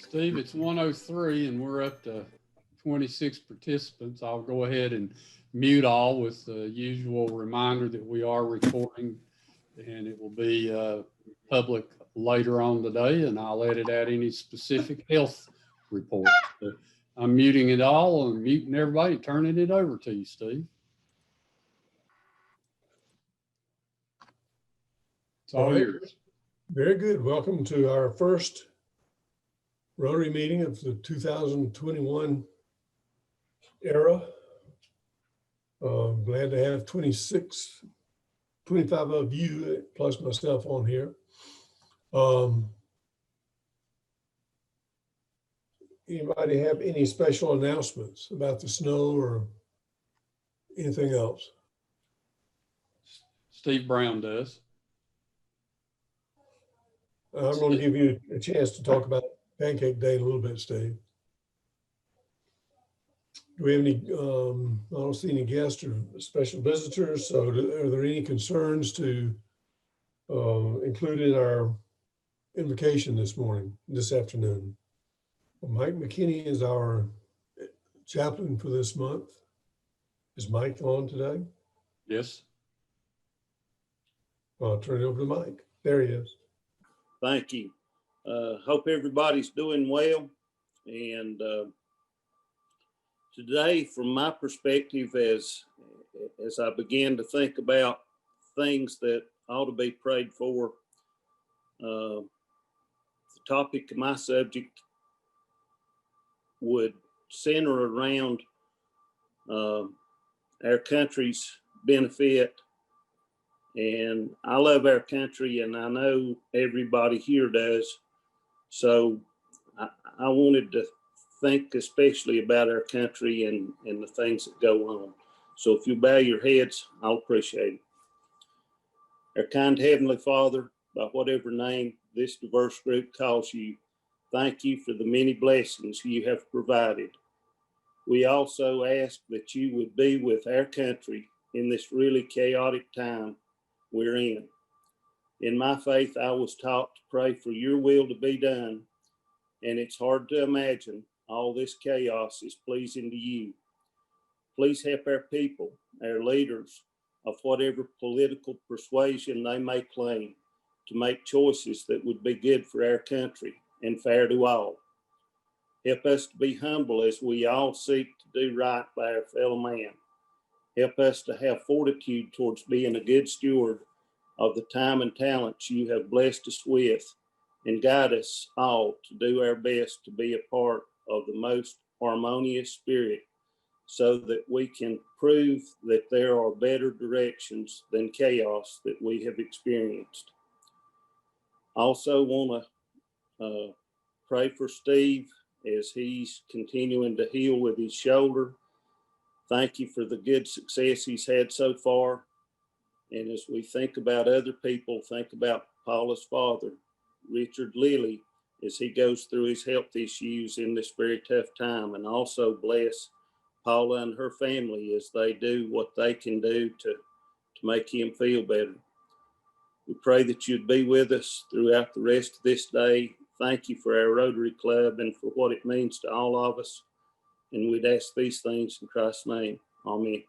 Steve, it's 1:03 and we're up to 26 participants. I'll go ahead and mute all with the usual reminder that we are recording and it will be public later on today, and I'll edit out any specific health reports. But I'm muting it all and muting everybody, turning it over to you, Steve. It's all yours. Very good. Welcome to our first Rotary meeting of the 2021 era. Glad to have 25 of you plus myself on here. Anybody have any special announcements about the snow or anything else? Steve Brown does. I'm going to give you a chance to talk about Pancake Day a little bit, Steve. Do we have any, I don't see any guests or special visitors, so are there any concerns to include in our invocation this afternoon? Well, Mike McKinney is our chaplain for this month. Is Mike on today? Yes. I'll turn it over to Mike. There he is. Thank you. Hope everybody's doing well. And today, from my perspective, as I began to think about things that ought to be prayed for, the topic of my subject would center around our country's benefit. And I love our country, and I know everybody here does. So I wanted to think especially about our country and the things that go on. So if you bow your heads, I'll appreciate it. Our kind Heavenly Father, by whatever name this diverse group calls you, thank you for the many blessings you have provided. We also ask that you would be with our country in this really chaotic time we're in. In my faith, I was taught to pray for your will to be done, and it's hard to imagine all this chaos is pleasing to you. Please help our people, our leaders, of whatever political persuasion they may claim, to make choices that would be good for our country and fair to all. Help us to be humble as we all seek to do right by our fellow man. Help us to have fortitude towards being a good steward of the time and talents you have blessed us with, and guide us all to do our best to be a part of the most harmonious spirit, so that we can prove that there are better directions than chaos that we have experienced. I also want to pray for Steve as he's continuing to heal with his shoulder. Thank you for the good success he's had so far. And as we think about other people, think about Paula's father, Richard Lilly, as he goes through his health issues in this very tough time. And also bless Paula and her family as they do what they can do to make him feel better. We pray that you'd be with us throughout the rest of this day. Thank you for our Rotary Club and for what it means to all of us. And we'd ask these things in Christ's name. Amen.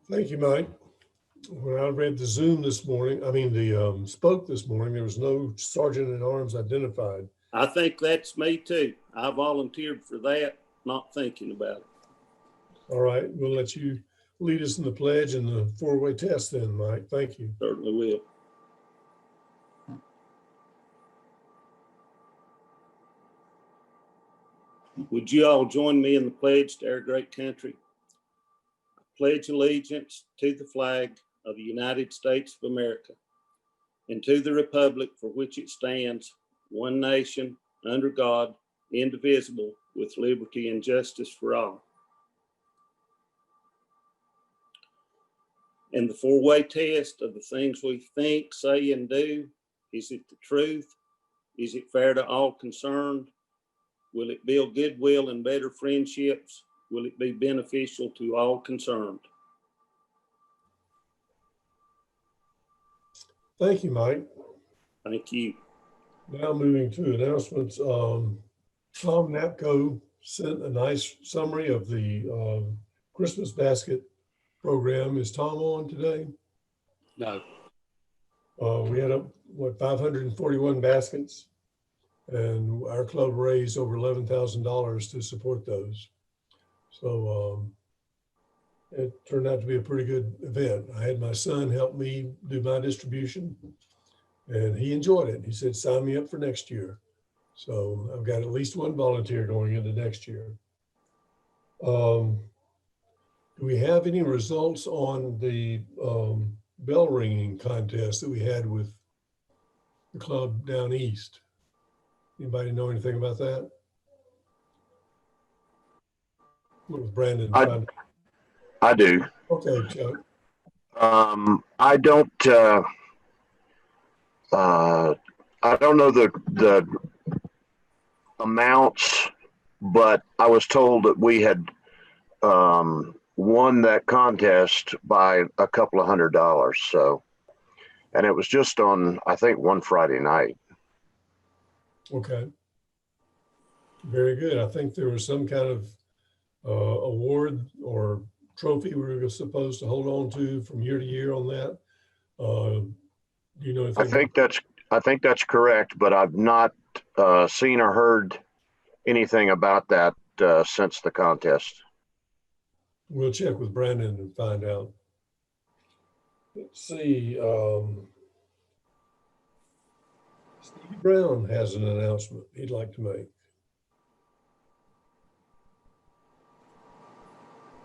Thank you, Mike. When I read the Zoom this morning, spoke this morning, there was no sergeant at arms identified. I think that's me too. I volunteered for that, not thinking about it. All right, we'll let you lead us in the pledge and the four-way test then, Mike. Thank you. Certainly will. Would you all join me in the pledge to our great country? I pledge allegiance to the flag of the United States of America and to the republic for which it stands, one nation, under God, indivisible, with liberty and justice for all. And the four-way test of the things we think, say, and do. Is it the truth? Is it fair to all concerned? Will it build goodwill and better friendships? Will it be beneficial to all concerned? Thank you, Mike. Thank you. Now moving to announcements. Tom Napco sent a nice summary of the Christmas basket program. Is Tom on today? No. We had 541 baskets, and our club raised over $11,000 to support those. So it turned out to be a pretty good event. I had my son help me do my distribution, and he enjoyed it. He said, sign me up for next year. So I've got at least one volunteer going into next year. Do we have any results on the bell ringing contest that we had with the club down east? Anybody know anything about that? With Brandon. I do. Okay, Chuck. I don't know the amounts, but I was told that we had won that contest by a couple of $100. So, and it was just on, I think, one Friday night. Okay. Very good. I think there was some kind of award or trophy we were supposed to hold on to from year to year on that. Do you know anything? I think that's correct, but I've not seen or heard anything about that since the contest. We'll check with Brandon and find out. Let's see. Steve Brown has an announcement he'd like to make.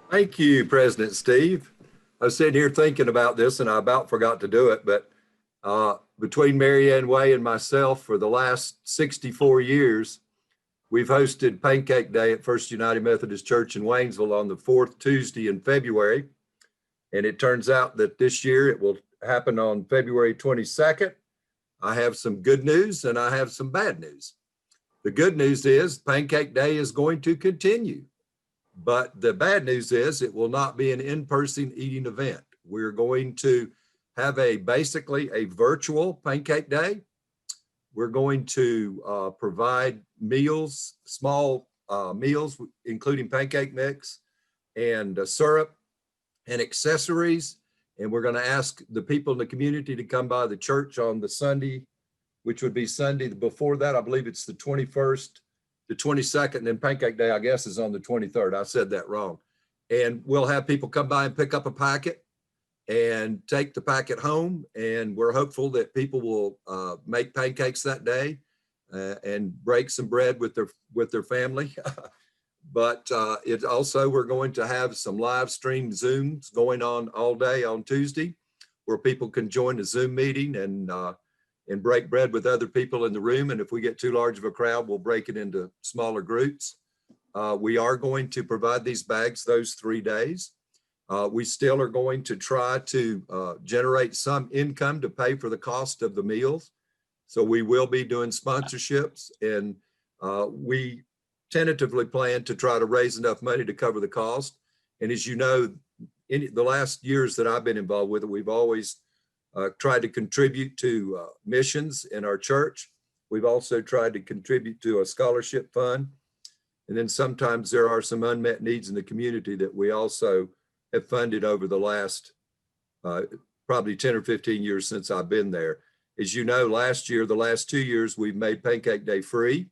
Thank you, President Steve. I was sitting here thinking about this and I about forgot to do it, but between Mary Ann Way and myself for the last 64 years, we've hosted Pancake Day at First United Methodist Church in Waynesville on the 4th Tuesday in February. And it turns out that this year it will happen on February 22nd. I have some good news and I have some bad news. The good news is Pancake Day is going to continue. But the bad news is it will not be an in-person eating event. We're going to have basically a virtual Pancake Day. We're going to provide meals, small meals, including pancake mix and syrup and accessories. And we're going to ask the people in the community to come by the church on the Sunday, which would be Sunday before that. I believe it's the 21st, the 22nd, and then Pancake Day, I guess, is on the 23rd. I said that wrong. And we'll have people come by and pick up a packet and take the packet home. And we're hopeful that people will make pancakes that day and break some bread with their family. But it also, we're going to have some live stream Zooms going on all day on Tuesday, where people can join the Zoom meeting and break bread with other people in the room. And if we get too large of a crowd, we'll break it into smaller groups. We are going to provide these bags those 3 days. We still are going to try to generate some income to pay for the cost of the meals. So we will be doing sponsorships, and we tentatively plan to try to raise enough money to cover the cost. And as you know, in the last years that I've been involved with it, we've always tried to contribute to missions in our church. We've also tried to contribute to a scholarship fund. And then sometimes there are some unmet needs in the community that we also have funded over the last probably 10 or 15 years since I've been there. As you know, last year, the last 2 years, we've made Pancake Day free,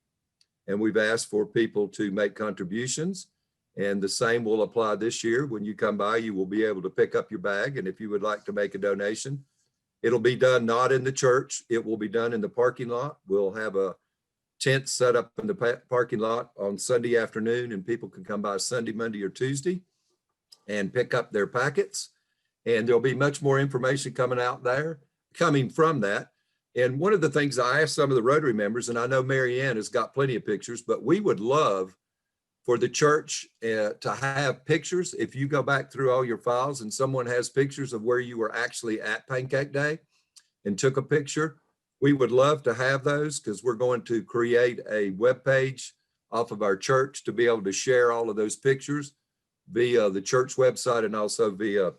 and we've asked for people to make contributions. And the same will apply this year. When you come by, you will be able to pick up your bag. And if you would like to make a donation, it'll be done not in the church. It will be done in the parking lot. We'll have a tent set up in the parking lot on Sunday afternoon, and people can come by Sunday, Monday, or Tuesday and pick up their packets. And there'll be much more information coming from that. And one of the things I asked some of the Rotary members, and I know Mary Ann has got plenty of pictures, but we would love for the church to have pictures. If you go back through all your files and someone has pictures of where you were actually at Pancake Day and took a picture, we would love to have those, because we're going to create a webpage off of our church to be able to share all of those pictures via the church website and also via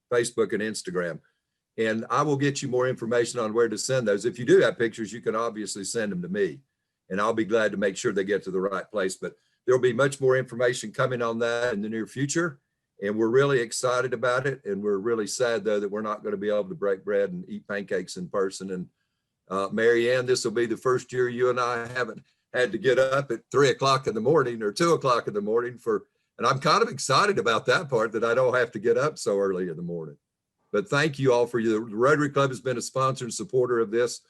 Facebook and Instagram. And I will get you more information on where to send those. If you do have pictures, you can obviously send them to me, and I'll be glad to make sure they get to the right place. But there'll be much more information coming on that in the near future. And we're really excited about it. And we're really sad, though, that we're not going to be able to break bread and eat pancakes in person. And Mary Ann, this will be the first year you and I haven't had to get up at 3 o'clock in the morning or 2 o'clock in the morning and I'm kind of excited about that part, that I don't have to get up so early in the morning. But thank you all for the Rotary Club has been a sponsor and supporter of this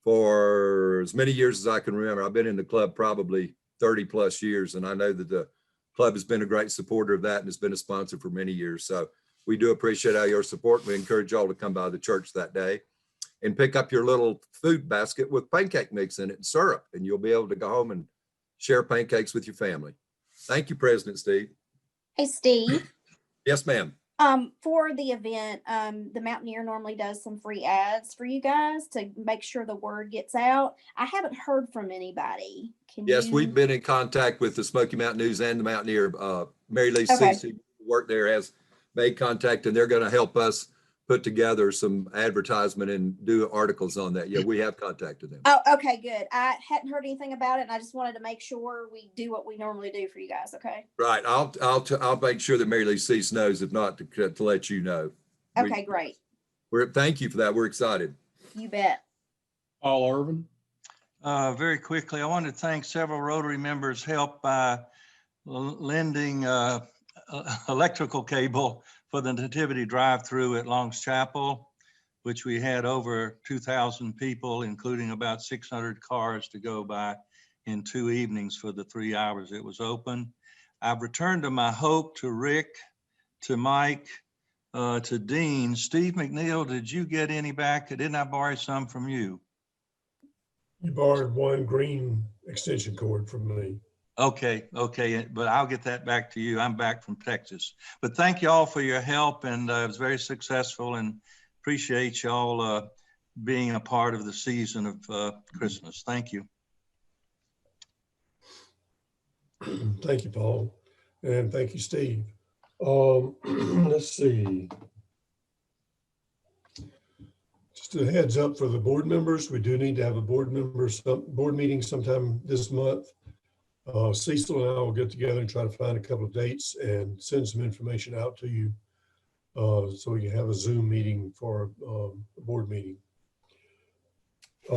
for as many years as I can remember. I've been in the club probably 30 plus years, and I know that the club has been a great supporter of that and has been a sponsor for many years. So we do appreciate all your support. We encourage y'all to come by the church that day and pick up your little food basket with pancake mix in it and syrup, and you'll be able to go home and share pancakes with your family. Thank you, President Steve. Hey, Steve. Yes, ma'am. For the event, the Mountaineer normally does some free ads for you guys to make sure the word gets out. I haven't heard from anybody. Yes, we've been in contact with the Smoky Mountain News and the Mountaineer. Mary Lee Okay. Cease, who worked there, has made contact, and they're going to help us put together some advertisement and do articles on that. Yeah, we have contacted them. Oh, okay, good. I hadn't heard anything about it, and I just wanted to make sure we do what we normally do for you guys. Okay. Right. I'll make sure that Mary Lee Cease knows, if not to let you know. Okay, great. Thank you for that. We're excited. You bet. Paul Irvin. Very quickly, I want to thank several Rotary members' help by lending electrical cable for the Nativity drive-through at Long's Chapel, which we had over 2,000 people, including about 600 cars to go by in 2 evenings for the 3 hours it was open. I've returned to my hope, to Rick, to Mike, to Dean. Steve McNeil, did you get any back? Didn't I borrow some from you? You borrowed one green extension cord from me. Okay, but I'll get that back to you. I'm back from Texas. But thank you all for your help, and it was very successful, and appreciate y'all being a part of the season of Christmas. Thank you. Thank you, Paul, and thank you, Steve. Let's see. Just a heads up for the board members, we do need to have a board meeting sometime this month. Cecil and I will get together and try to find a couple of dates and send some information out to you so we can have a Zoom meeting for a board meeting. I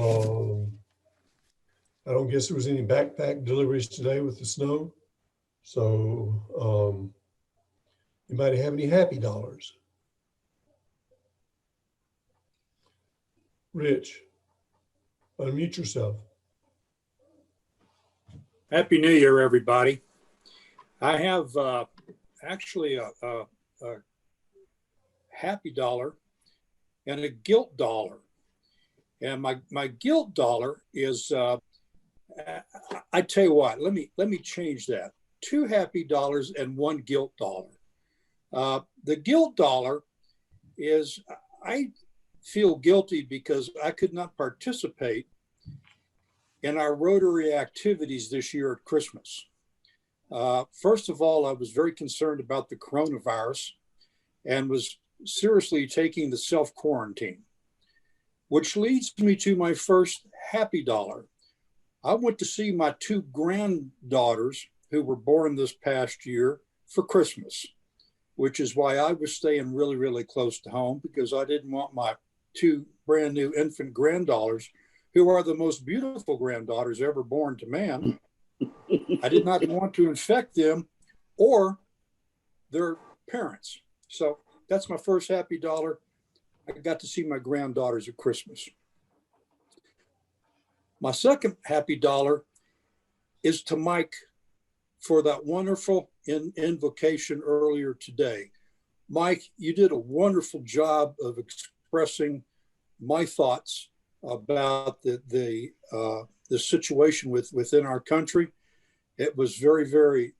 don't guess there was any backpack deliveries today with the snow. So anybody have any happy dollars? Rich, unmute yourself. Happy New Year, everybody. I have actually a happy dollar and a guilt dollar. And my guilt dollar is, I tell you what, let me change that. 2 happy dollars and 1 guilt dollar. The guilt dollar is, I feel guilty because I could not participate in our Rotary activities this year at Christmas. First of all, I was very concerned about the coronavirus and was seriously taking the self-quarantine, which leads me to my first happy dollar. I went to see my 2 granddaughters who were born this past year for Christmas, which is why I was staying really, really close to home, because I didn't want my 2 brand new infant granddaughters, who are the most beautiful granddaughters ever born to man. I did not want to infect them or their parents. So that's my first happy dollar. I got to see my granddaughters at Christmas. My second happy dollar is to Mike for that wonderful invocation earlier today. Mike, you did a wonderful job of expressing my thoughts about the situation within our country. It was very, very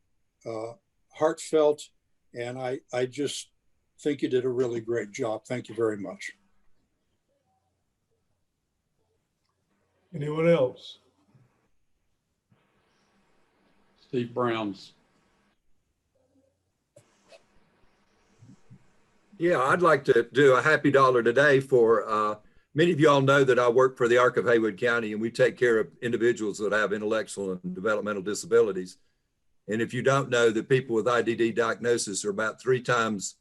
heartfelt, and I just think you did a really great job. Thank you very much. Anyone else? Steve Brown's. Yeah, I'd like to do a happy dollar today for, many of y'all know that I work for the Arc of Haywood County, and we take care of individuals that have intellectual and developmental disabilities. And if you don't know that people with IDD diagnosis are about 3 times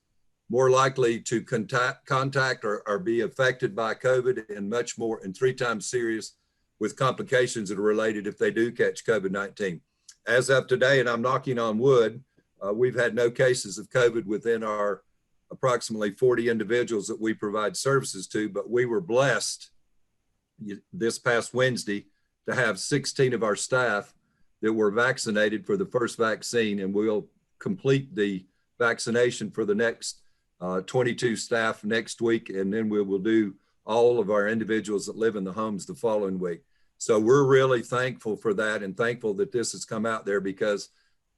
more likely to contact or be affected by COVID, and much more, and 3 times serious with complications that are related if they do catch COVID-19. As of today, and I'm knocking on wood, we've had no cases of COVID within our approximately 40 individuals that we provide services to, but we were blessed this past Wednesday to have 16 of our staff that were vaccinated for the first vaccine, and we'll complete the vaccination for the next 22 staff next week, and then we will do all of our individuals that live in the homes the following week. So we're really thankful for that, and thankful that this has come out there, because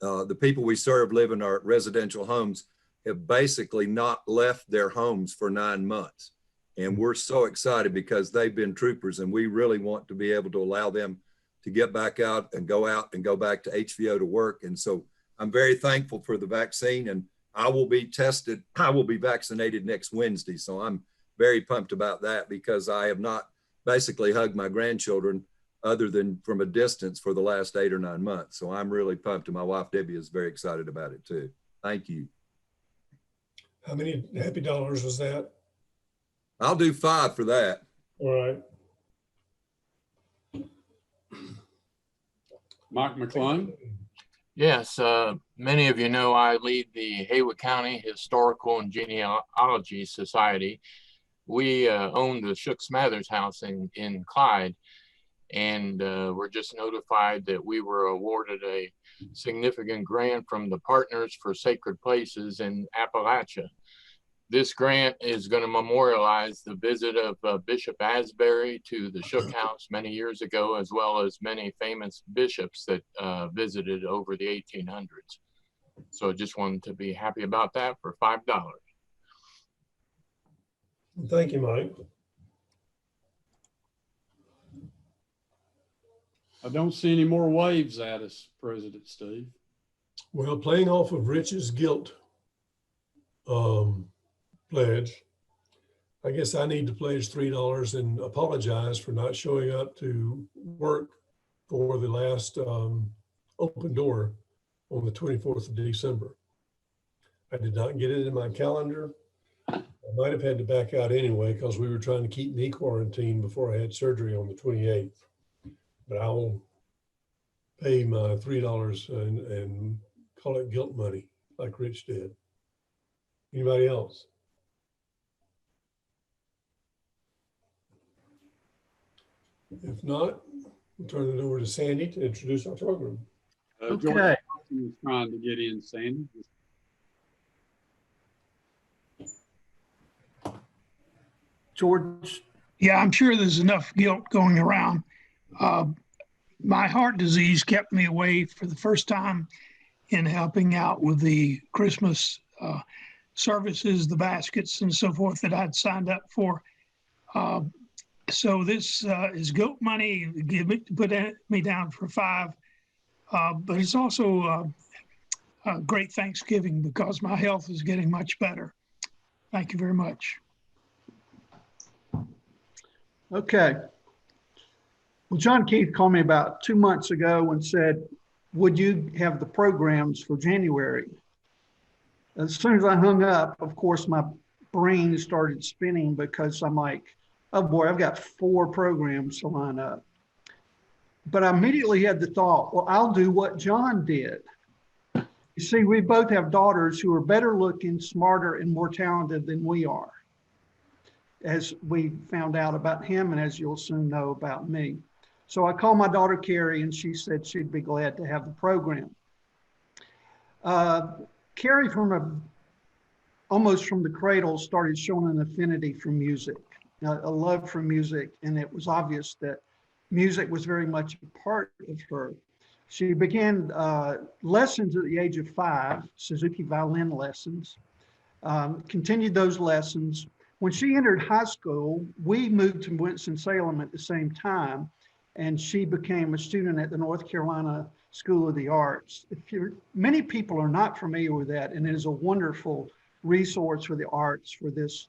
the people we serve live in our residential homes have basically not left their homes for 9 months. And we're so excited because they've been troopers, and we really want to be able to allow them to get back out and go back to HVO to work. And so I'm very thankful for the vaccine, and I will be tested. I will be vaccinated next Wednesday. So I'm very pumped about that, because I have not basically hugged my grandchildren other than from a distance for the last 8 or 9 months. So I'm really pumped, and my wife, Debbie, is very excited about it too. Thank you. How many happy dollars was that? I'll do 5 for that. All right. Mike McClung? Yes, many of you know I lead the Haywood County Historical and Genealogy Society. We own the Shook Smathers House in Clyde, and we're just notified that we were awarded a significant grant from the Partners for Sacred Places in Appalachia. This grant is going to memorialize the visit of Bishop Asbury to the Shook House many years ago, as well as many famous bishops that visited over the 1800s. So just wanted to be happy about that for $5. Thank you, Mike. I don't see any more waves at us, President Steve. Well, playing off of Rich's guilt pledge, I guess I need to pledge $3 and apologize for not showing up to work for the last open door on the 24th of December. I did not get it in my calendar. I might have had to back out anyway, because we were trying to keep me quarantined before I had surgery on the 28th. But I will pay my $3 and call it guilt money like Rich did. Anybody else? If not, we'll turn it over to Sandy to introduce our program. George was trying to get in, Sandy. George? Yeah, I'm sure there's enough guilt going around. My heart disease kept me away for the first time in helping out with the Christmas services, the baskets and so forth that I'd signed up for. So this is guilt money, put me down for $5, but it's also a great Thanksgiving, because my health is getting much better. Thank you very much. Okay. Well, John Keith called me about 2 months ago and said, would you have the programs for January? As soon as I hung up, of course, my brain started spinning, because I'm like, oh boy, I've got 4 programs to line up. But I immediately had the thought, well, I'll do what John did. You see, we both have daughters who are better looking, smarter, and more talented than we are, as we found out about him, and as you'll soon know about me. So I called my daughter, Kari, and she said she'd be glad to have the program. Kari, almost from the cradle, started showing an affinity for music, a love for music, and it was obvious that music was very much a part of her. She began lessons at the age of 5, Suzuki violin lessons, continued those lessons. When she entered high school, we moved to Winston-Salem at the same time, and she became a student at the North Carolina School of the Arts. Many people are not familiar with that, and it is a wonderful resource for the arts for this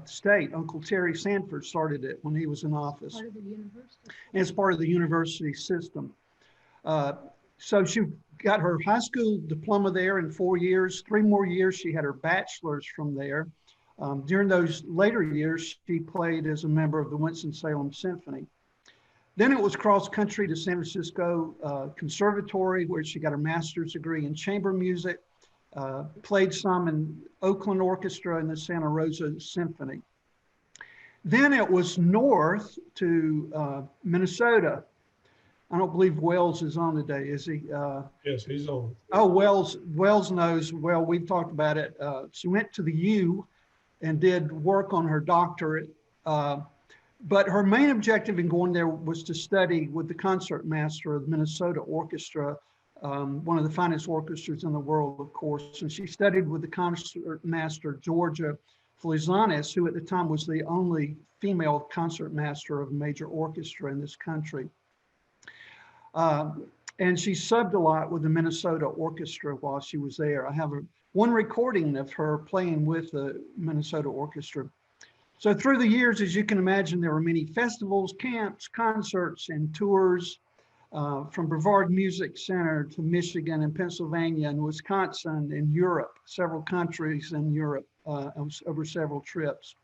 state. Uncle Terry Sanford started it when he was in office. Part of the university. And it's part of the university system. So she got her high school diploma there in 4 years. 3 more years, she had her bachelor's from there. During those later years, she played as a member of the Winston-Salem Symphony. Then it was cross country to San Francisco Conservatory, where she got her master's degree in chamber music, played some in Oakland Orchestra and the Santa Rosa Symphony. Then it was north to Minnesota. I don't believe Wells is on today, is he? Yes, he's on. Oh, Wells knows. Well, we've talked about it. She went to the U and did work on her doctorate. But her main objective in going there was to study with the concertmaster of the Minnesota Orchestra, one of the finest orchestras in the world, of course. And she studied with the concertmaster, Georgia Flizanis, who at the time was the only female concertmaster of a major orchestra in this country. And she subbed a lot with the Minnesota Orchestra while she was there. I have one recording of her playing with the Minnesota Orchestra. So through the years, as you can imagine, there were many festivals, camps, concerts, and tours from Brevard Music Center to Michigan and Pennsylvania and Wisconsin and Europe, several countries in Europe over several trips.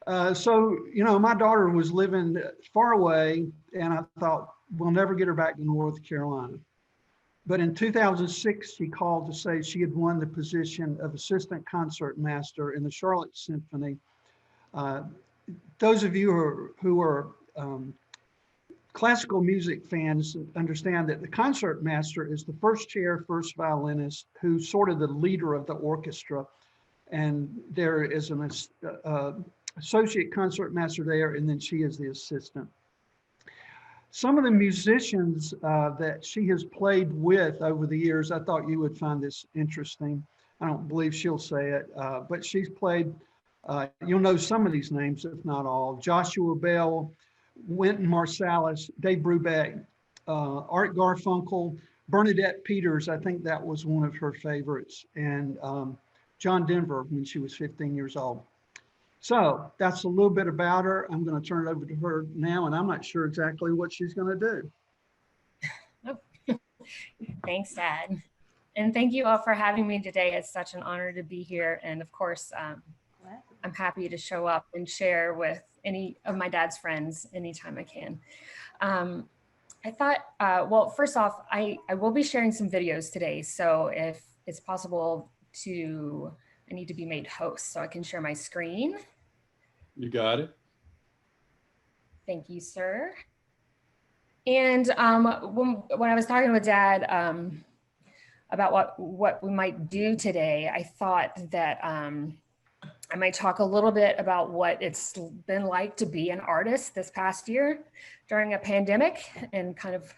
So, you know, my daughter was living far away, and I thought, we'll never get her back to North Carolina. But in 2006, she called to say she had won the position of assistant concertmaster in the Charlotte Symphony. Those of you who are classical music fans understand that the concertmaster is the first chair, first violinist, who's sort of the leader of the orchestra. And there is an associate concertmaster there, and then she is the assistant. Some of the musicians that she has played with over the years, I thought you would find this interesting. I don't believe she'll say it, but she's played, you'll know some of these names, if not all: Joshua Bell, Wynton Marsalis, Dave Brubeck, Art Garfunkel, Bernadette Peters, I think that was one of her favorites, and John Denver when she was 15 years old. So that's a little bit about her. I'm going to turn it over to her now, and I'm not sure exactly what she's going to do. Oh. Thanks, Dad. And thank you all for having me today. It's such an honor to be here. And of course, I'm happy to show up and share with any of my dad's friends anytime I can. I thought, well, first off, I will be sharing some videos today. So if it's possible I need to be made host so I can share my screen. You got it. Thank you, sir. And when I was talking with Dad about what we might do today, I thought that I might talk a little bit about what it's been like to be an artist this past year during a pandemic, and kind of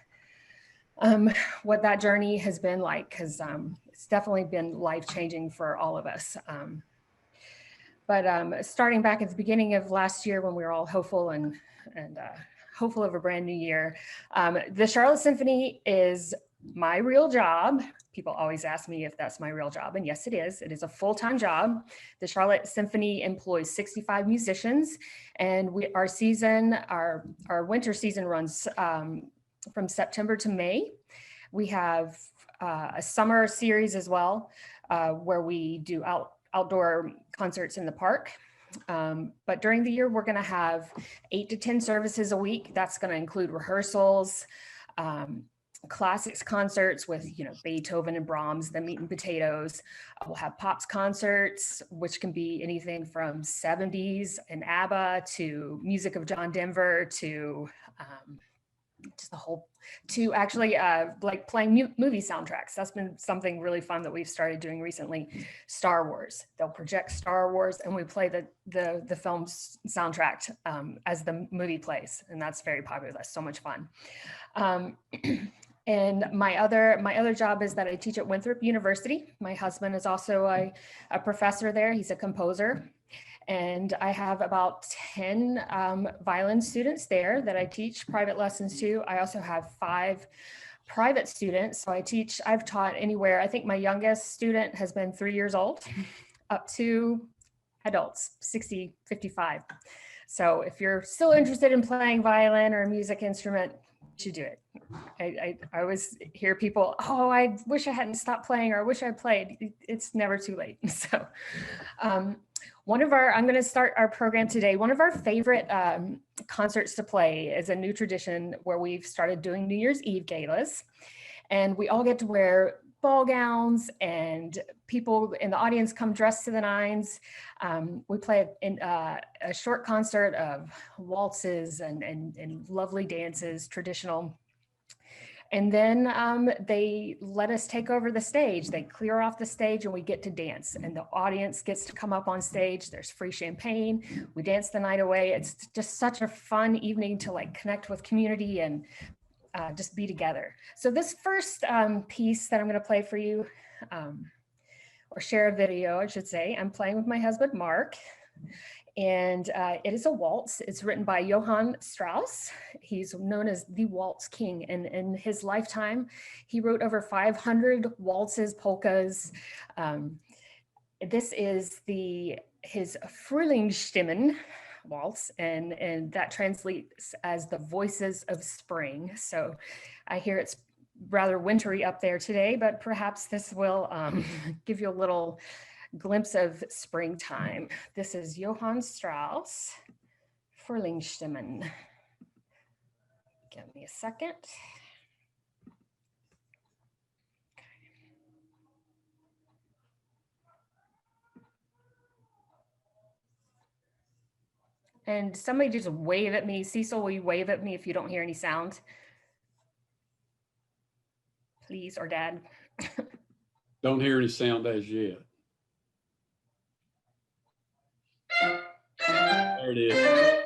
what that journey has been like, because it's definitely been life-changing for all of us. But starting back at the beginning of last year, when we were all hopeful and hopeful of a brand new year, the Charlotte Symphony is my real job. People always ask me if that's my real job, and yes, it is. It is a full-time job. The Charlotte Symphony employs 65 musicians, and our winter season runs from September to May. We have a summer series as well, where we do outdoor concerts in the park. But during the year, we're going to have 8 to 10 services a week. That's going to include rehearsals, classics concerts with, Beethoven and Brahms, the meat and potatoes. We'll have pops concerts, which can be anything from 70s and ABBA to music of John Denver to just the whole, to actually like playing movie soundtracks. That's been something really fun that we've started doing recently. Star Wars, they'll project Star Wars and we play the film's soundtrack as the movie plays, and that's very popular. That's so much fun. And my other job is that I teach at Winthrop University. My husband is also a professor there. He's a composer. And I have about 10 violin students there that I teach private lessons to. I also have 5 private students. So I've taught anywhere. I think my youngest student has been 3 years old up to adults, 60, 55. So if you're still interested in playing violin or a music instrument, you should do it. I always hear people, oh, I wish I hadn't stopped playing, or I wish I played. It's never too late. So I'm going to start our program today. One of our favorite concerts to play is a new tradition where we've started doing New Year's Eve galas. And we all get to wear ball gowns, and people in the audience come dressed to the nines. We play a short concert of waltzes and lovely dances, traditional. And then they let us take over the stage. They clear off the stage and we get to dance. And the audience gets to come up on stage. There's free champagne. We dance the night away. It's just such a fun evening to like connect with community and just be together. So this first piece that I'm going to play for you, or share a video, I should say, I'm playing with my husband, Mark. And it is a waltz. It's written by Johann Strauss. He's known as the Waltz King. And in his lifetime, he wrote over 500 waltzes, polkas. This is his Frühlingsstimmen waltz, and that translates as the voices of spring. So I hear it's rather wintry up there today, but perhaps this will give you a little glimpse of springtime. This is Johann Strauss, Frühlingsstimmen. Give me a second. And somebody just wave at me. Cecil, will you wave at me if you don't hear any sound? Please, or Dad. Don't hear any sound as yet. There it is.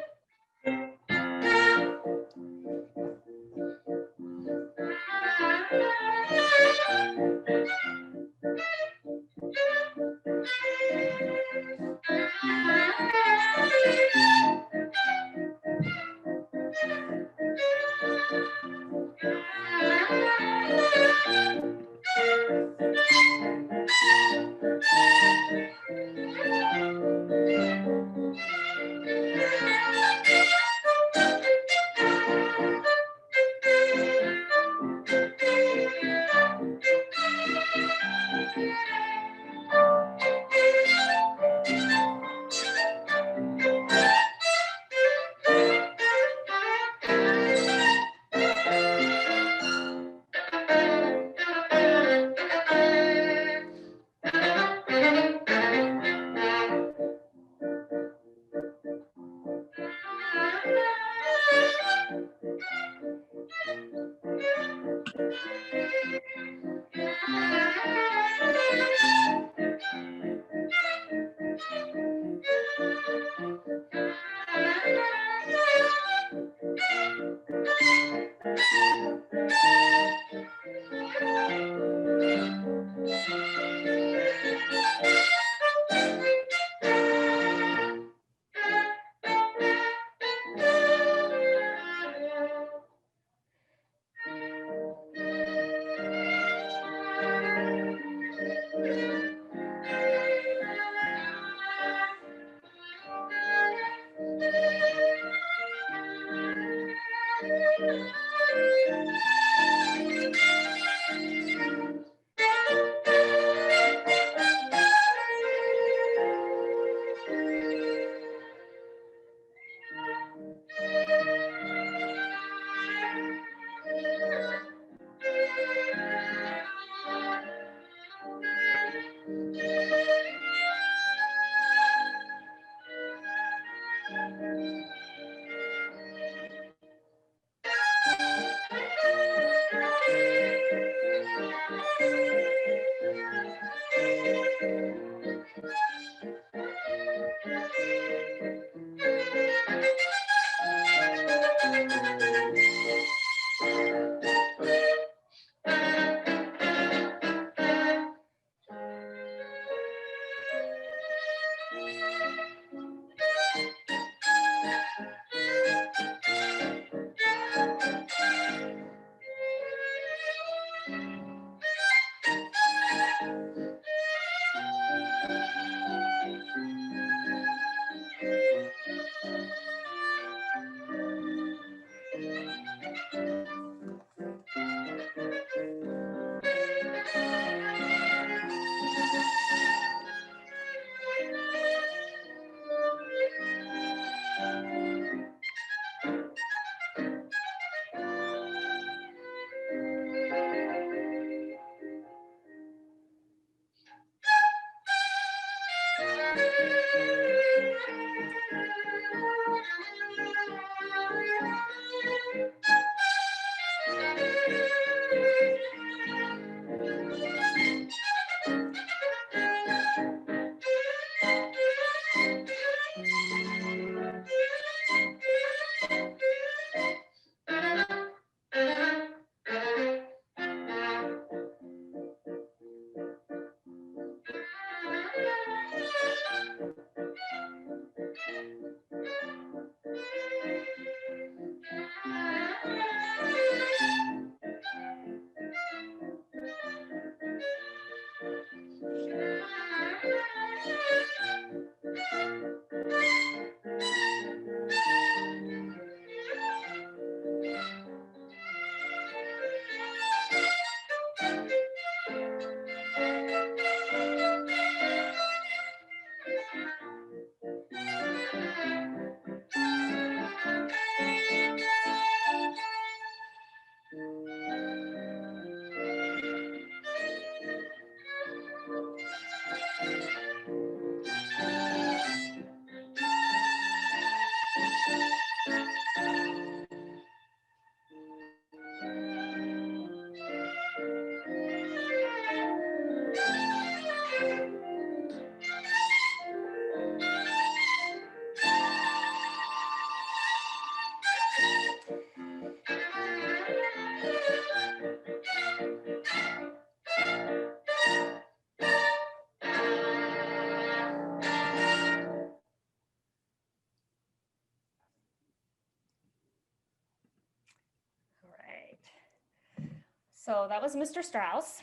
So that was Mr. Strauss.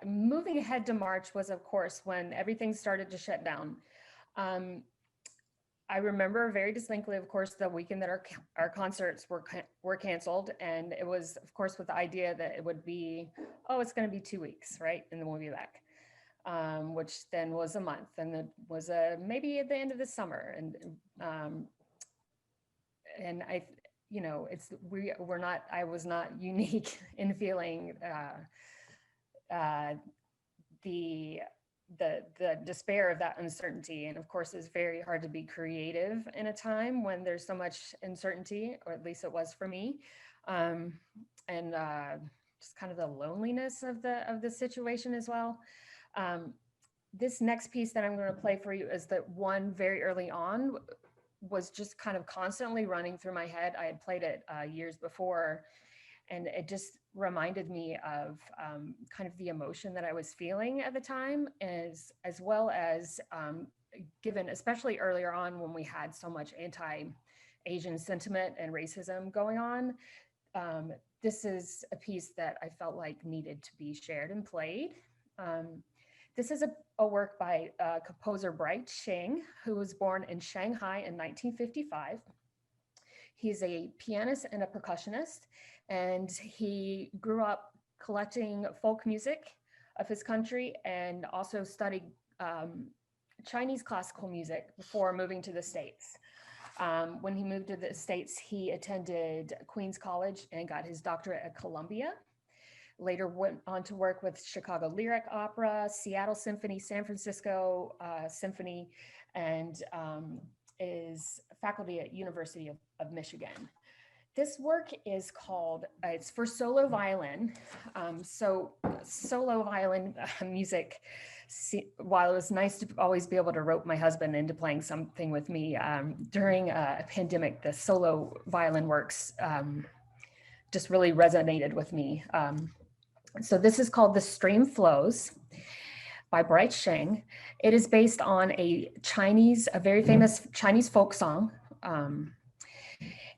Moving ahead to March was, of course, when everything started to shut down. I remember very distinctly, of course, the weekend that our concerts were canceled. And it was, of course, with the idea that it would be, oh, it's going to be 2 weeks, right? And then we'll be back, which then was a month. And it was maybe at the end of the summer. And I was not unique in feeling the despair of that uncertainty. And of course, it's very hard to be creative in a time when there's so much uncertainty, or at least it was for me. Just kind of the loneliness of the situation as well. This next piece that I'm going to play for you is the one very early on was just kind of constantly running through my head. I had played it years before, and it just reminded me of kind of the emotion that I was feeling at the time, as well as given, especially earlier on when we had so much anti-Asian sentiment and racism going on. This is a piece that I felt like needed to be shared and played. This is a work by composer Bright Sheng, who was born in Shanghai in 1955. He's a pianist and a percussionist, and he grew up collecting folk music of his country and also studied Chinese classical music before moving to the States. When he moved to the States, he attended Queens College and got his doctorate at Columbia. Later went on to work with Chicago Lyric Opera, Seattle Symphony, San Francisco Symphony, and is faculty at University of Michigan. This work is called, it's for solo violin. So solo violin music, while it was nice to always be able to rope my husband into playing something with me, during a pandemic, the solo violin works just really resonated with me. So this is called The Stream Flows by Bright Sheng. It is based on a very famous Chinese folk song.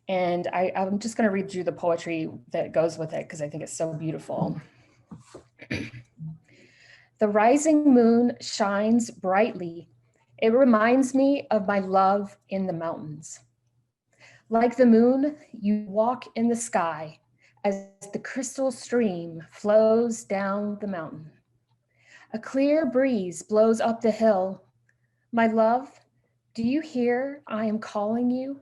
And I'm just gonna read you the poetry that goes with it because I think it's so beautiful. The rising moon shines brightly. It reminds me of my love in the mountains. Like the moon, you walk in the sky as the crystal stream flows down the mountain. A clear breeze blows up the hill. My love, do you hear I am calling you?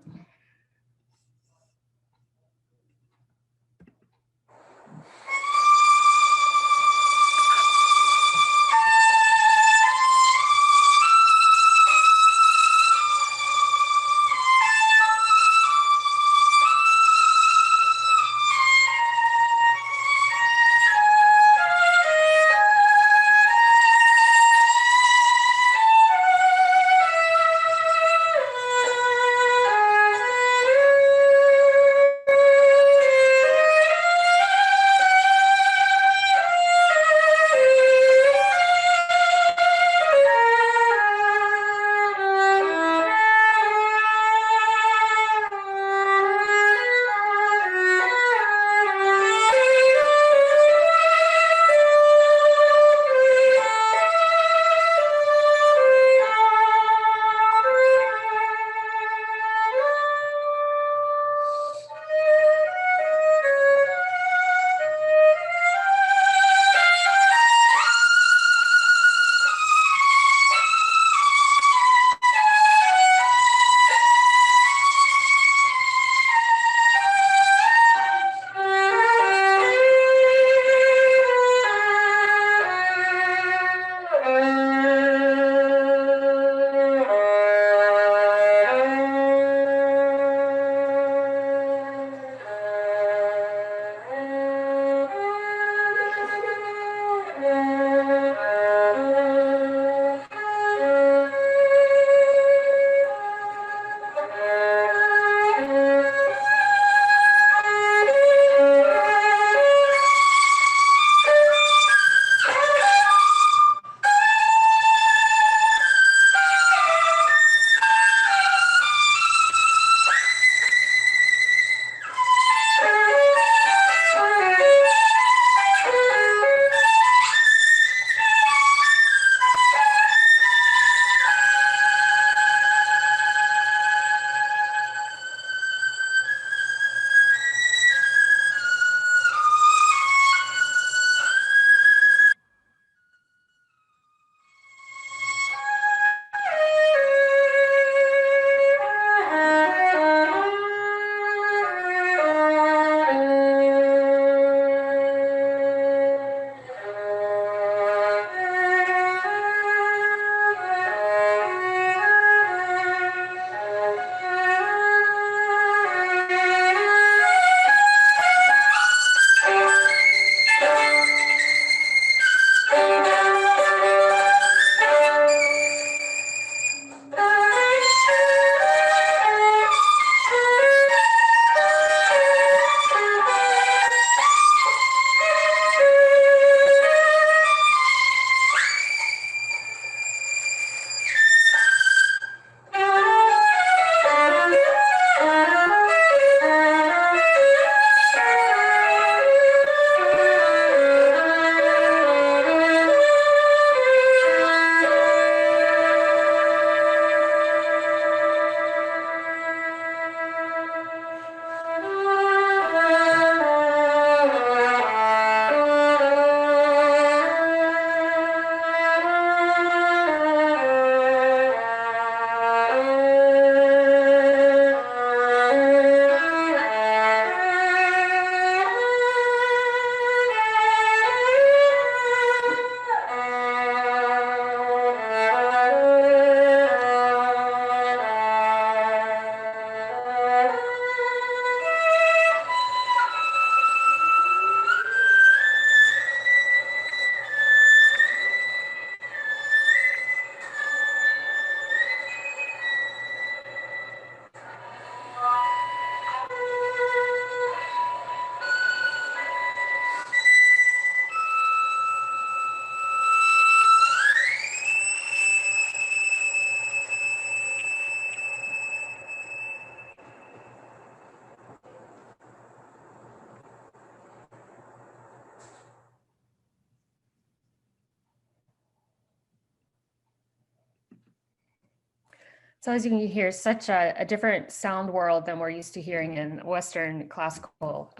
So as you can hear, such a different sound world than we're used to hearing in Western classical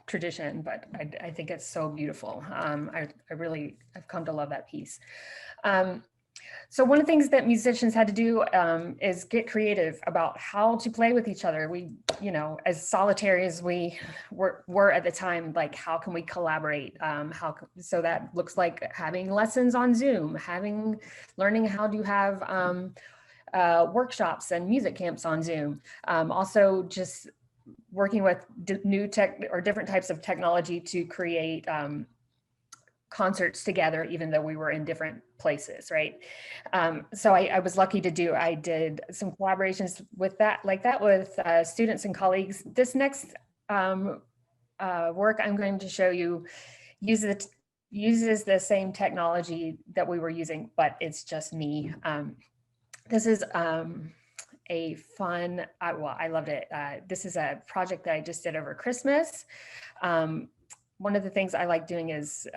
tradition, but I think it's so beautiful. I've come to love that piece. So one of the things that musicians had to do is get creative about how to play with each other. We, as solitary as we were at the time, like how can we collaborate? So that looks like having lessons on Zoom, learning how to have workshops and music camps on Zoom. Also just working with new tech or different types of technology to create concerts together, even though we were in different places, right? So I was lucky I did some collaborations with that, with students and colleagues. This next work I'm going to show you uses the same technology that we were using, but it's just me. This is a fun, I loved it. This is a project that I just did over Christmas. One of the things I like doing is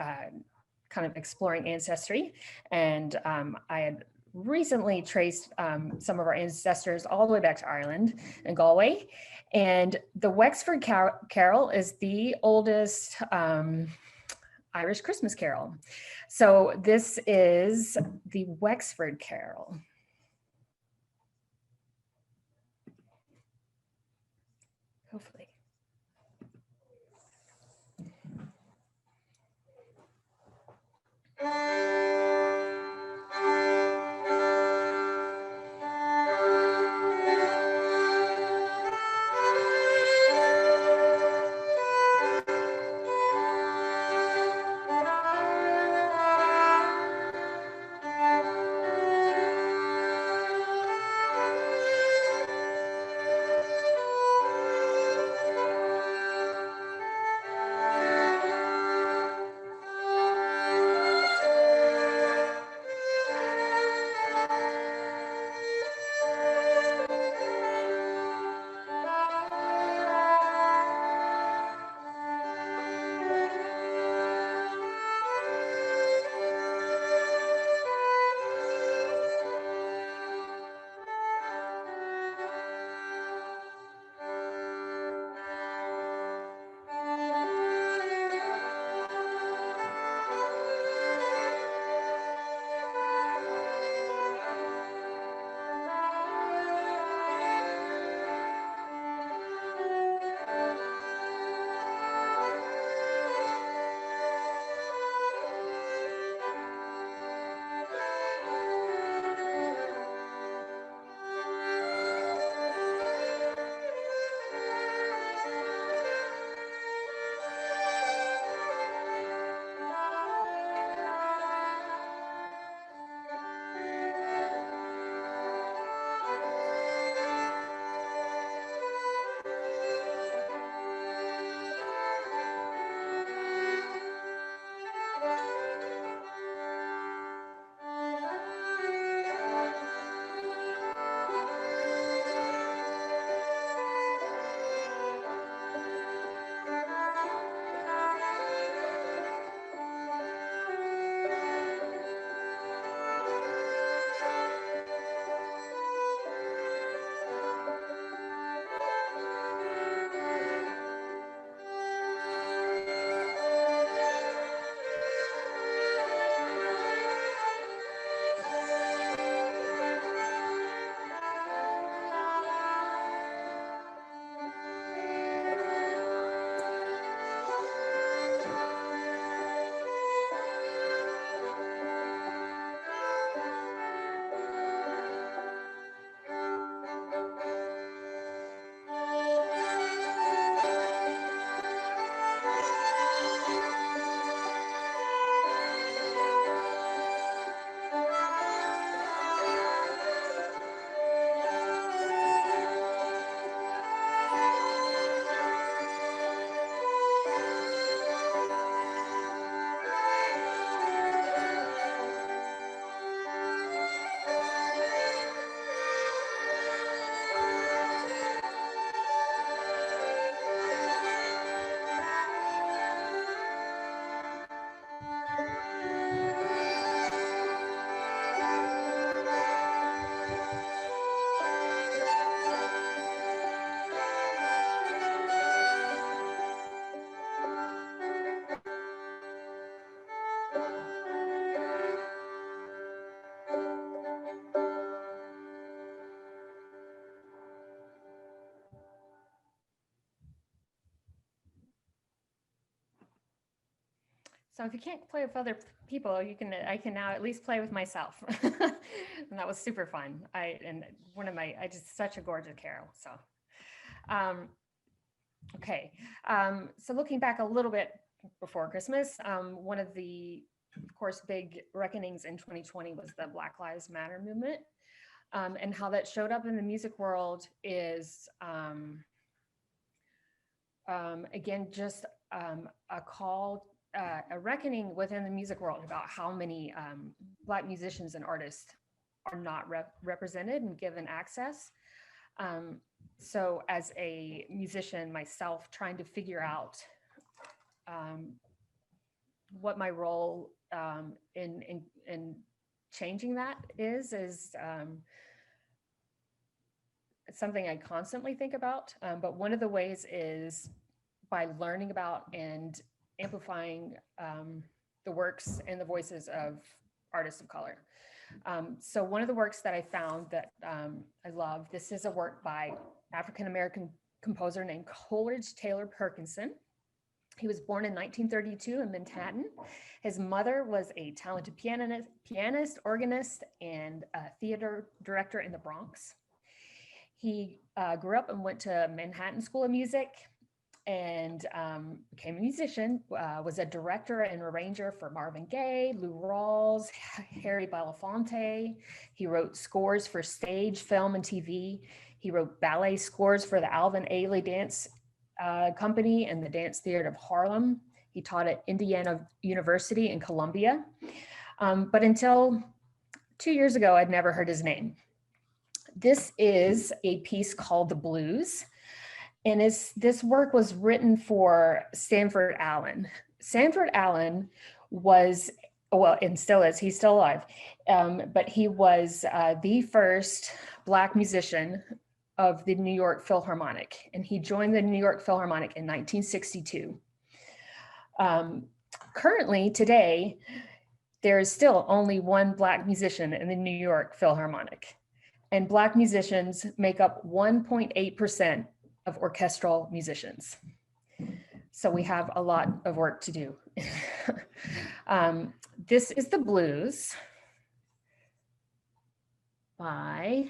kind of exploring ancestry. And I had recently traced some of our ancestors all the way back to Ireland and Galway. And the Wexford Carol is the oldest Irish Christmas carol. So this is the Wexford Carol. Hopefully. So if you can't play with other people, I can now at least play with myself. And that was super fun. I just such a gorgeous carol. So, okay. So looking back a little bit before Christmas, one of the, of course, big reckonings in 2020 was the Black Lives Matter movement. And how that showed up in the music world is, again, just a call, a reckoning within the music world about how many Black musicians and artists are not represented and given access. So as a musician myself, trying to figure out what my role in changing that is it's something I constantly think about. But one of the ways is by learning about and amplifying the works and the voices of artists of color. So one of the works that I found that I love, this is a work by African-American composer named Coleridge Taylor Perkinson. He was born in 1932 in Manhattan. His mother was a talented pianist, organist, and a theater director in the Bronx. He grew up and went to Manhattan School of Music and became a musician, was a director and arranger for Marvin Gaye, Lou Rawls, Harry Belafonte. He wrote scores for stage, film, and TV. He wrote ballet scores for the Alvin Ailey Dance Company and the Dance Theater of Harlem. He taught at Indiana University in Columbia. But until 2 years ago, I'd never heard his name. This is a piece called The Blues. And this work was written for Sanford Allen. Sanford Allen was, well, and still is, he's still alive, but he was the first Black musician of the New York Philharmonic. And he joined the New York Philharmonic in 1962. Currently, today, there is still only one Black musician in the New York Philharmonic. And Black musicians make up 1.8% of orchestral musicians. So we have a lot of work to do. This is The Blues by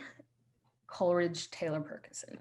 Coleridge Taylor Perkinson.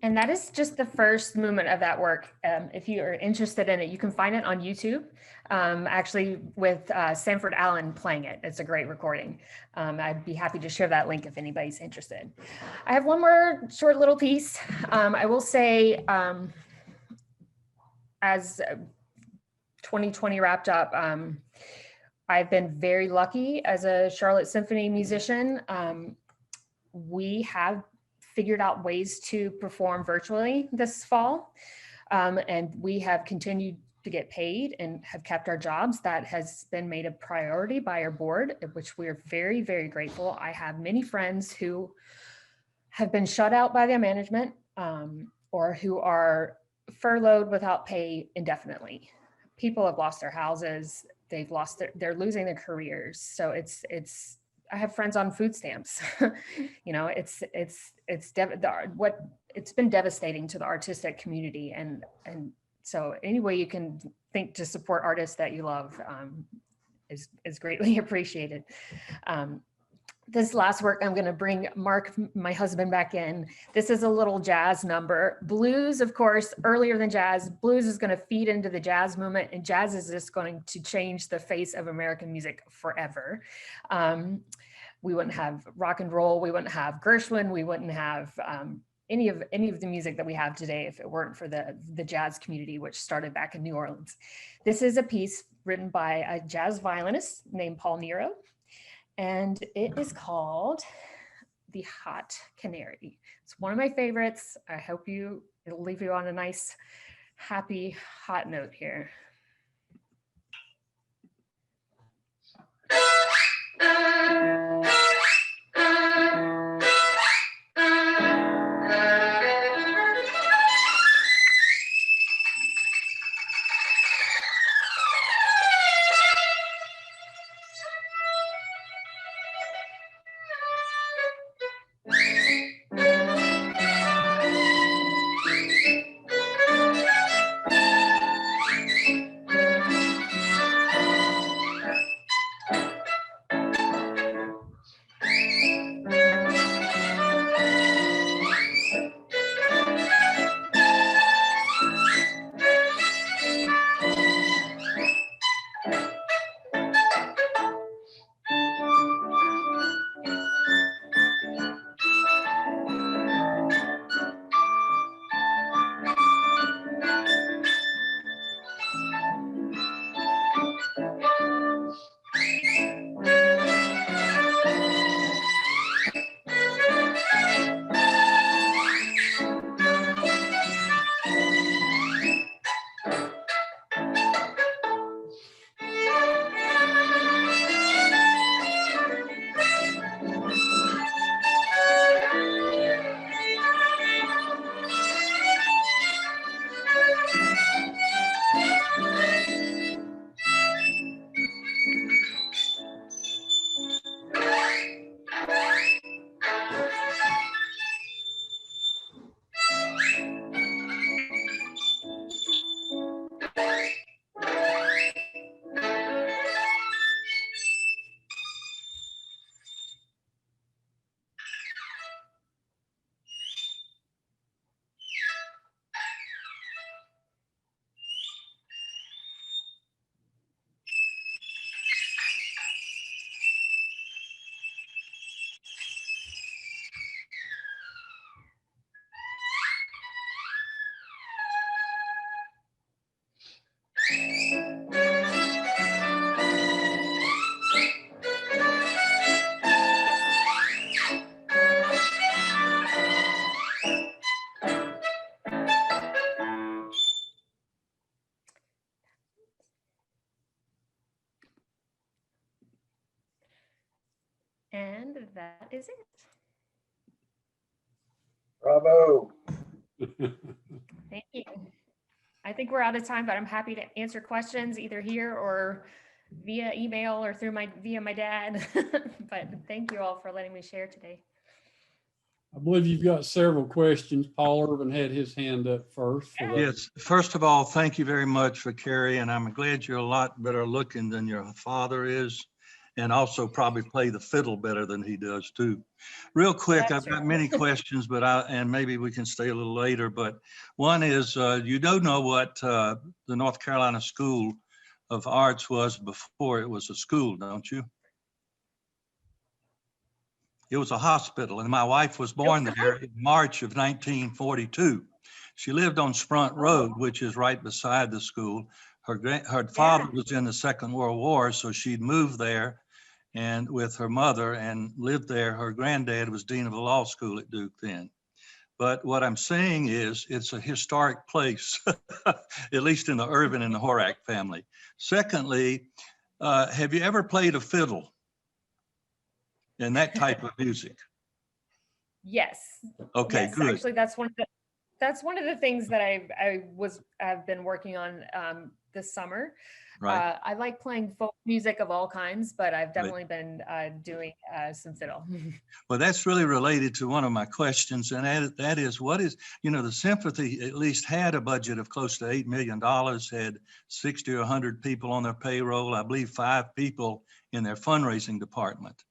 And that is just the first movement of that work. If you are interested in it, you can find it on YouTube, actually with Sanford Allen playing it. It's a great recording. I'd be happy to share that link if anybody's interested. I have one more short little piece. I will say, as 2020 wrapped up, I've been very lucky as a Charlotte Symphony musician. We have figured out ways to perform virtually this fall. And we have continued to get paid and have kept our jobs. That has been made a priority by our board, which we're very, very grateful. I have many friends who have been shut out by their management or who are furloughed without pay indefinitely. People have lost their houses. They've lost they're losing their careers. So I have friends on food stamps. You know, it's been devastating to the artistic community, and so any way you can think to support artists that you love is greatly appreciated. This last work, I'm going to bring Mark, my husband, back in. This is a little jazz number. Blues, of course, earlier than jazz. Blues is going to feed into the jazz movement, and jazz is just going to change the face of American music forever. We wouldn't have rock and roll. We wouldn't have Gershwin. We wouldn't have any of the music that we have today if it weren't for the jazz community, which started back in New Orleans. This is a piece written by a jazz violinist named Paul Nero. And it is called The Hot Canary. It's one of my favorites. I hope it'll leave you on a nice, happy, hot note here. And that is it. Bravo. Thank you. I think we're out of time, but I'm happy to answer questions either here or via email or via my dad. But thank you all for letting me share today. I believe you've got several questions. Paul Irvin had his hand up first. Yes, first of all, thank you very much for Kari, and I'm glad you're a lot better looking than your father is. and also probably play the fiddle better than he does too. Real quick, That's I've got true. many questions, but and maybe we can stay a little later, but one is, you don't know what the North Carolina School of Arts was before it was a school, don't you? It was a hospital, and my wife was born there in March of 1942. She lived on Sprunt Road, which is right beside the school. Her father was in the Second World War, so she'd moved there and with her mother and lived there. Her granddad was dean of the law school at Duke then. But what I'm saying is it's a historic place, at least in the Irvin and the Horak family. Secondly, have you ever played a fiddle and that type of music? Yes. Okay, yes, good. Actually, that's one of the things that I've been working on this summer. Right. I like playing folk music of all kinds, but I've definitely been doing some fiddle. Well, that's really related to one of my questions, and that is, what is, the symphony at least had a budget of close to $8 million, had 60 or 100 people on their payroll, I believe 5 people in their fundraising department.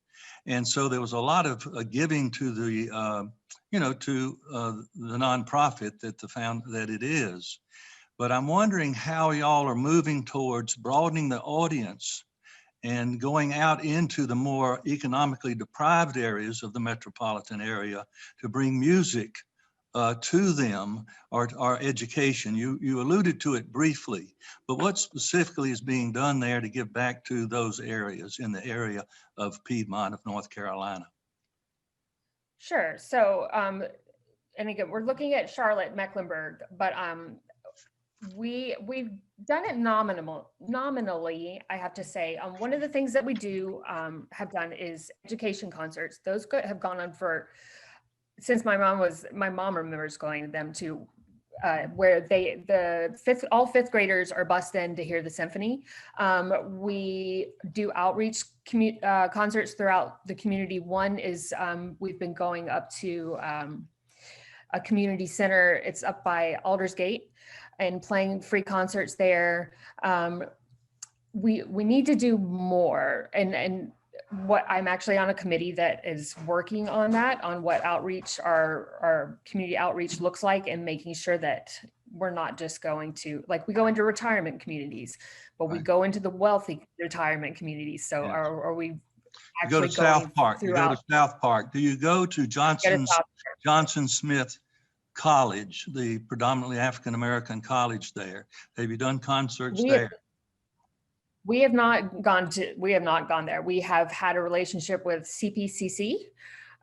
And so there was a lot of giving to the, to the nonprofit that it is. But I'm wondering how y'all are moving towards broadening the audience and going out into the more economically deprived areas of the metropolitan area to bring music to them, or education. You alluded to it briefly, but what specifically is being done there to give back to those areas in the area of Piedmont of North Carolina? Sure. So, and again, we're looking at Charlotte, Mecklenburg, but we've done it nominally, I have to say. One of the things that we do have done is education concerts. Those have gone on since my mom remembers going to them too, where all fifth graders are bussed in to hear the symphony. We do outreach concerts throughout the community. One is we've been going up to a community center. It's up by Aldersgate, and playing free concerts there. We need to do more, and what I'm actually on a committee that is working on that, on what outreach, our community outreach looks like, and making sure that we're not just going to, like, we go into retirement communities, but we go into the wealthy retirement communities. So are we actually go to South Park? You go to South Park. Do you go to Johnson Smith College, the predominantly African-American college there? Have you done concerts there? We have not gone there. We have had a relationship with CPCC,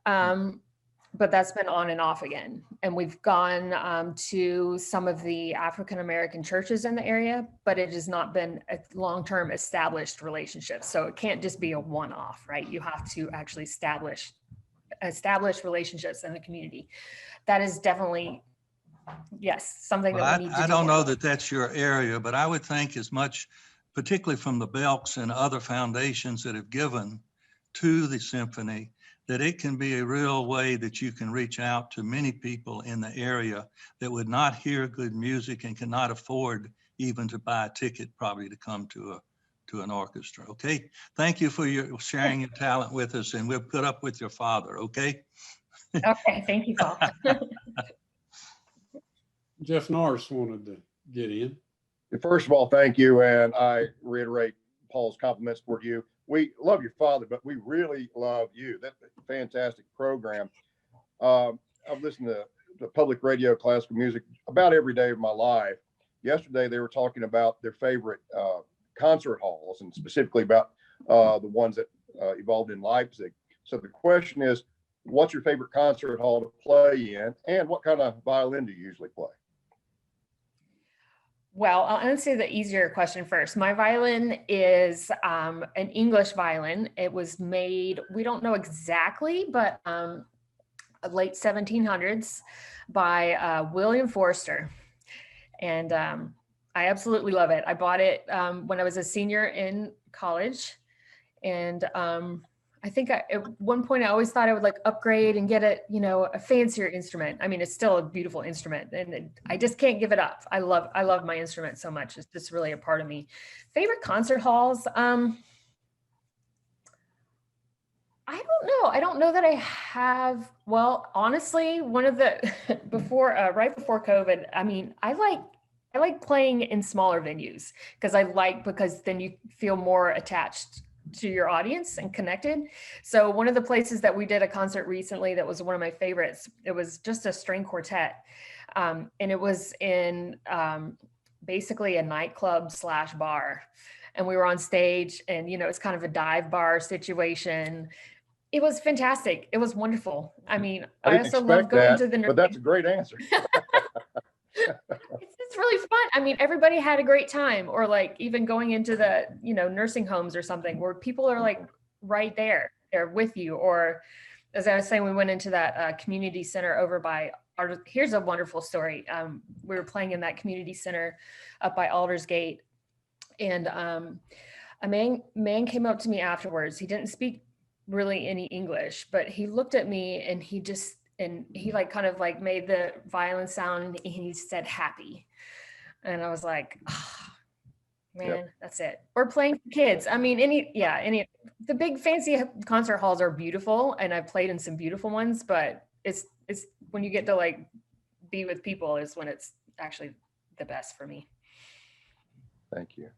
but that's been on and off again. And we've gone to some of the African-American churches in the area, but it has not been a long-term established relationship. So it can't just be a one-off, right? You have to actually establish relationships in the community. That is definitely, yes, something that we need to do. I don't know that that's your area, but I would think as much, particularly from the Belks and other foundations that have given to the symphony, that it can be a real way that you can reach out to many people in the area that would not hear good music and cannot afford even to buy a ticket probably to come to an orchestra. Okay, thank you for sharing your talent with us, and we'll put up with your father. Okay. Okay, thank you, Paul. Jeff Norris wanted to get in. First of all, thank you, and I reiterate Paul's compliments toward you. We love your father, but we really love you. That's a fantastic program. I've listened to the public radio, classical music about every day of my life. Yesterday, they were talking about their favorite concert halls, and specifically about the ones that evolved in Leipzig. So the question is, what's your favorite concert hall to play in, and what kind of violin do you usually play? Well, I'll answer the easier question first. My violin is an English violin. It was made, we don't know exactly, but late 1700s by William Forster. And I absolutely love it. I bought it when I was a senior in college. And I think at one point I always thought I would like upgrade and get a fancier instrument. I mean, it's still a beautiful instrument, and I just can't give it up. I love my instrument so much. It's just really a part of me. Favorite concert halls? I don't know that I have. Well, honestly, one of the right before COVID, I mean, I like playing in smaller venues because then you feel more attached to your audience and connected. So one of the places that we did a concert recently that was one of my favorites, it was just a string quartet. And it was in basically a nightclub / bar. And we were on stage and, it's kind of a dive bar situation. It was fantastic. It was wonderful. I mean, I also love going to the but that's a great answer. It's really fun. I mean, everybody had a great time, or like even going into the, nursing homes or something where people are like right there, they're with you. Or as I was saying, we went into that community center over by here's a wonderful story. We were playing in that community center up by Aldersgate, and a man came up to me afterwards. He didn't speak really any English, but he looked at me and he like kind of like made the violin sound and he said happy. And I was like, oh, man, yep. That's it. Or playing for kids. I mean, the big fancy concert halls are beautiful, and I've played in some beautiful ones, but it's when you get to like be with people is when it's actually the best for me. Thank you.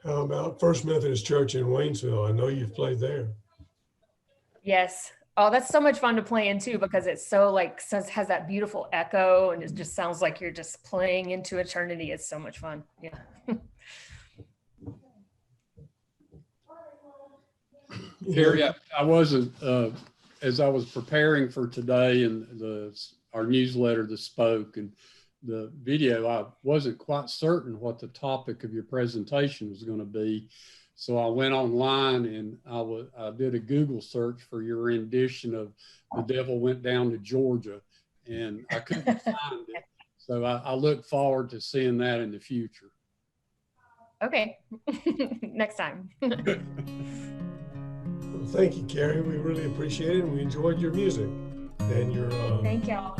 How about First Methodist Church in Waynesville? I know you've played there. Yes. Oh, that's so much fun to play in too, because it's so has that beautiful echo, and it just sounds like you're just playing into eternity. It's so much fun. Yeah. Kari, I wasn't, as I was preparing for today and our newsletter, The Spoke, and the video, I wasn't quite certain what the topic of your presentation was going to be. So I went online and I did a Google search for your rendition of The Devil Went Down to Georgia, and I couldn't find it. So I look forward to seeing that in the future. Okay, next time. Well, thank you, Kari. We really appreciate it, and we enjoyed your music and your. Thank y'all.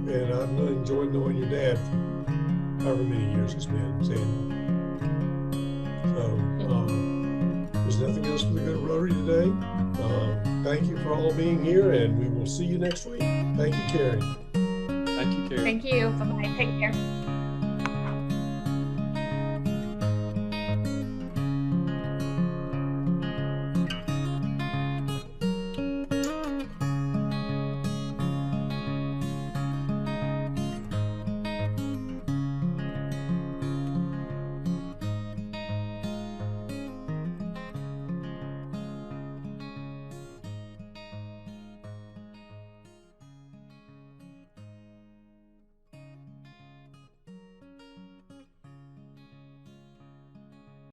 And I've enjoyed knowing your dad for however many years it's been, Sandy. So there's nothing else for the good of Rotary today. Thank you for all being here, and we will see you next week. Thank you, Kari. Thank you, Kari. Thank you. Bye-bye. Take care.